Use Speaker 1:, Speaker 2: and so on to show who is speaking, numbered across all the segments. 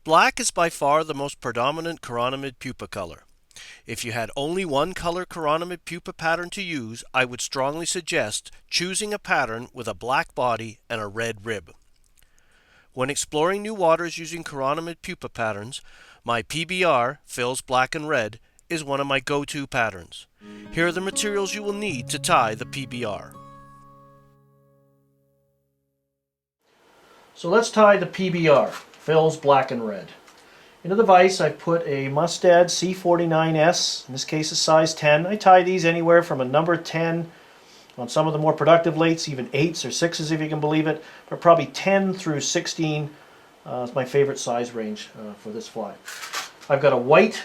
Speaker 1: Black is by far the most predominant chironomid pupa color. If you had only one color chironomid pupa pattern to use, I would strongly suggest choosing a pattern with a black body and a red rib. When exploring new waters using chironomid pupa patterns, my PBR, Phil's Black and Red, is one of my go-to patterns. Here are the materials you will need to tie the PBR. So let's tie the PBR, Phil's Black and Red. Into the vise I've put a Mustad C49S, in this case a size 10. I tie these anywhere from a number 10 on some of the more productive lates, even 8s or 6s if you can believe it, but probably 10 through 16 is my favorite size range for this fly. I've got a white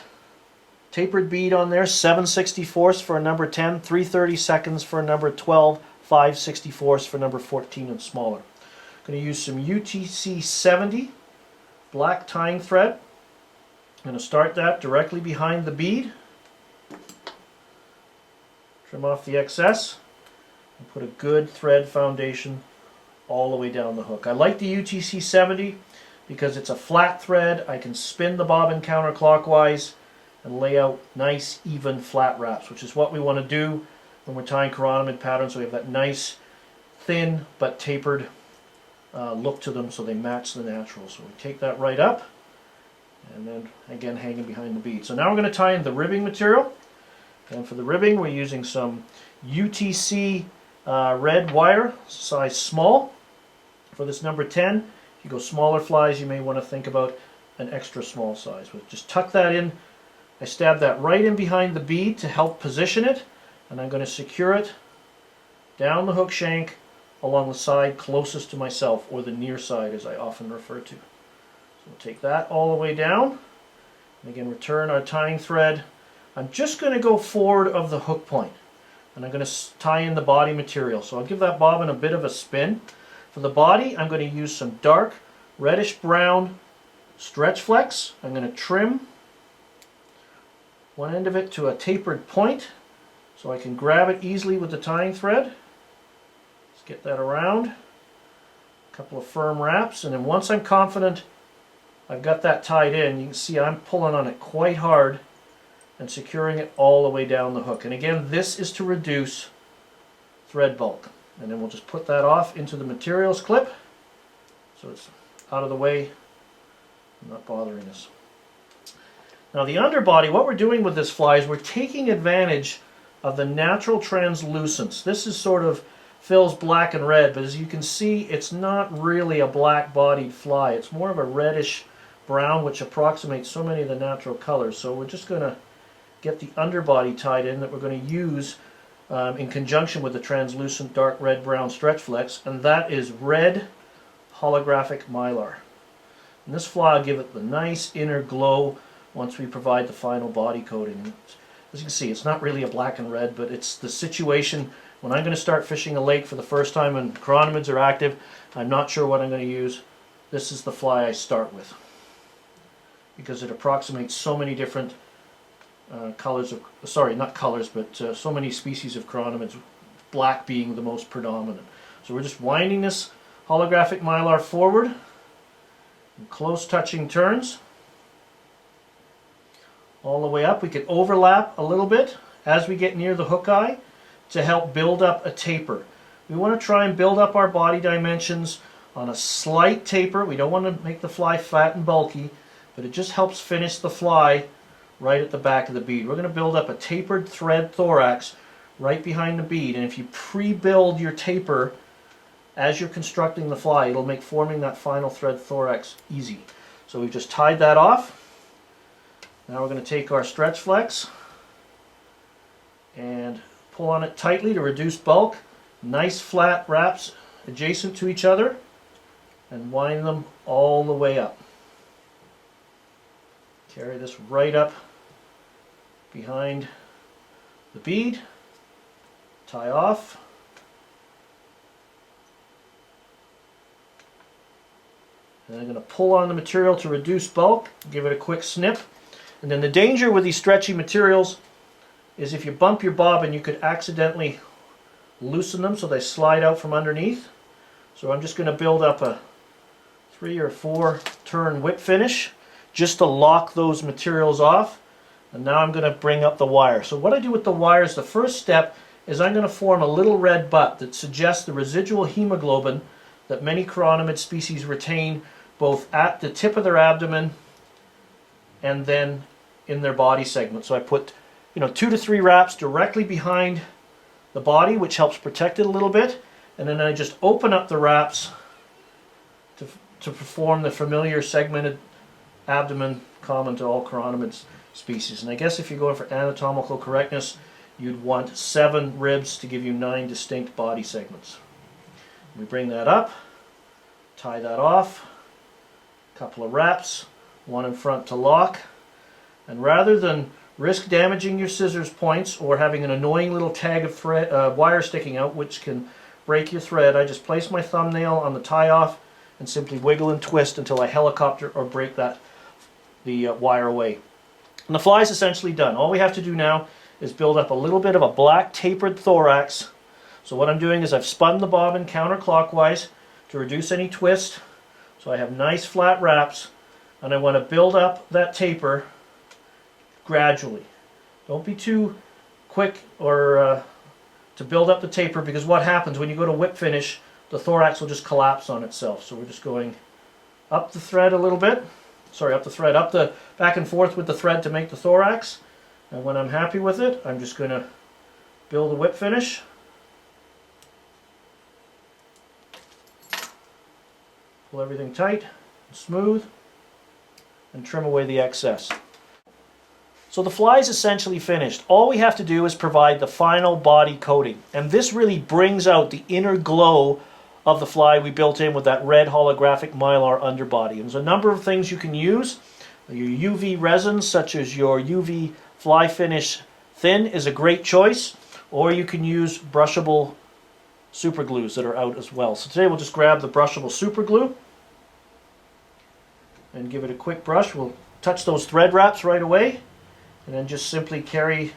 Speaker 1: tapered bead on there, 7/64 for a number 10, 3/32 for a number 12, 5/64 for number 14 and smaller. I'm going to use some UTC 70 black tying thread. I'm going to start that directly behind the bead. Trim off the excess and put a good thread foundation all the way down the hook. I like the UTC 70 because it's a flat thread. I can spin the bobbin counterclockwise and lay out nice even flat wraps, which is what we want to do when we're tying chironomid patterns, so we have that nice thin but tapered look to them so they match the natural. So we take that right up and then again hanging behind the bead. So now we're going to tie in the ribbing material, and for the ribbing we're using some UTC red wire, size small for this number 10. If you go smaller flies, you may want to think about an extra small size. We'll just tuck that in. I stab that right in behind the bead to help position it, and I'm going to secure it down the hook shank along the side closest to myself, or the near side as I often refer to. So we'll take that all the way down, and again return our tying thread. I'm just going to go forward of the hook point, and I'm going to tie in the body material. So I'll give that bobbin a bit of a spin. For the body, I'm going to use some dark reddish brown stretch flex. I'm going to trim one end of it to a tapered point so I can grab it easily with the tying thread. Get that around, a couple of firm wraps, and then once I'm confident I've got that tied in, you can see I'm pulling on it quite hard and securing it all the way down the hook. And again, this is to reduce thread bulk. And then we'll just put that off into the materials clip so it's out of the way and not bothering us. Now the underbody, what we're doing with this fly is we're taking advantage of the natural translucence. This is sort of Phil's Black and Red, but as you can see, it's not really a black-bodied fly. It's more of a reddish brown, which approximates so many of the natural colors. So we're just going to get the underbody tied in that we're going to use in conjunction with the translucent dark red-brown stretch flex, and that is red holographic mylar. And this fly will give it the nice inner glow once we provide the final body coating. As you can see, it's not really a black and red, but it's the situation when I'm going to start fishing a lake for the first time and chironomids are active. I'm not sure what I'm going to use. This is the fly I start with because it approximates so many different colors of, sorry, not colors, but so many species of chironomids, black being the most predominant. So we're just winding this holographic mylar forward in close touching turns all the way up. We can overlap a little bit as we get near the hook eye to help build up a taper. We want to try and build up our body dimensions on a slight taper. We don't want to make the fly fat and bulky, but it just helps finish the fly right at the back of the bead. We're going to build up a tapered thread thorax right behind the bead, and if you pre-build your taper as you're constructing the fly, it'll make forming that final thread thorax easy. So we've just tied that off. Now we're going to take our stretch flex and pull on it tightly to reduce bulk. Nice flat wraps adjacent to each other, and wind them all the way up. Carry this right up behind the bead, tie off, and I'm going to pull on the material to reduce bulk, give it a quick snip. And then the danger with these stretchy materials is if you bump your bobbin, you could accidentally loosen them so they slide out from underneath. So I'm just going to build up a 3 or 4 turn whip finish. just to lock those materials off. And now I'm going to bring up the wire. So what I do with the wire is the first step is I'm going to form a little red butt that suggests the residual hemoglobin that many chironomid species retain both at the tip of their abdomen and then in their body segment. So I put 2 to 3 wraps directly behind the body, which helps protect it a little bit, and then I just open up the wraps to perform the familiar segmented abdomen common to all chironomid species. And I guess if you're going for anatomical correctness, you'd want 7 ribs to give you 9 distinct body segments. We bring that up, tie that off, a couple of wraps, one in front to lock, and rather than risk damaging your scissors points or having an annoying little tag of thread, wire sticking out which can break your thread, I just place my thumbnail on the tie off and simply wiggle and twist until I helicopter or break the wire away. And the fly is essentially done. All we have to do now is build up a little bit of a black tapered thorax. So what I'm doing is I've spun the bobbin counterclockwise to reduce any twist. So I have nice flat wraps, and I want to build up that taper gradually. Don't be too quick or to build up the taper, because what happens when you go to whip finish, the thorax will just collapse on itself. So we're just going up the thread a little bit. Sorry, up the back and forth with the thread to make the thorax. And when I'm happy with it, I'm just going to build a whip finish. Pull everything tight and smooth and trim away the excess. So the fly is essentially finished. All we have to do is provide the final body coating, and this really brings out the inner glow of the fly we built in with that red holographic mylar underbody. And there's a number of things you can use. Your UV resins, such as your UV Fly Finish Thin, is a great choice, or you can use brushable super glues that are out as well. So today we'll just grab the brushable super glue and give it a quick brush. We'll touch those thread wraps right away, and then just simply carry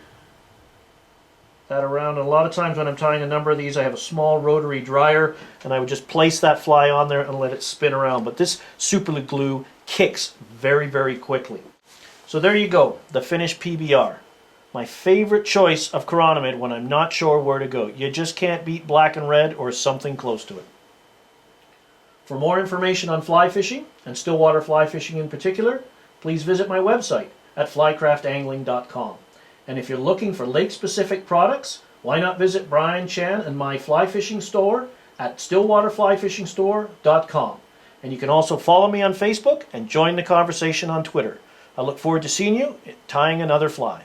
Speaker 1: that around. And a lot of times when I'm tying a number of these, I have a small rotary dryer, and I would just place that fly on there and let it spin around. But this super glue kicks very, very quickly. So there you go, the finished PBR. My favorite choice of chironomid when I'm not sure where to go. You just can't beat Black and Red or something close to it. For more information on fly fishing, and stillwater fly fishing in particular, please visit my website at flycraftangling.com. And if you're looking for lake-specific products, why not visit Brian Chan and my fly fishing store at stillwaterflyfishingstore.com. And you can also follow me on Facebook and join the conversation on Twitter. I look forward to seeing you tying another fly.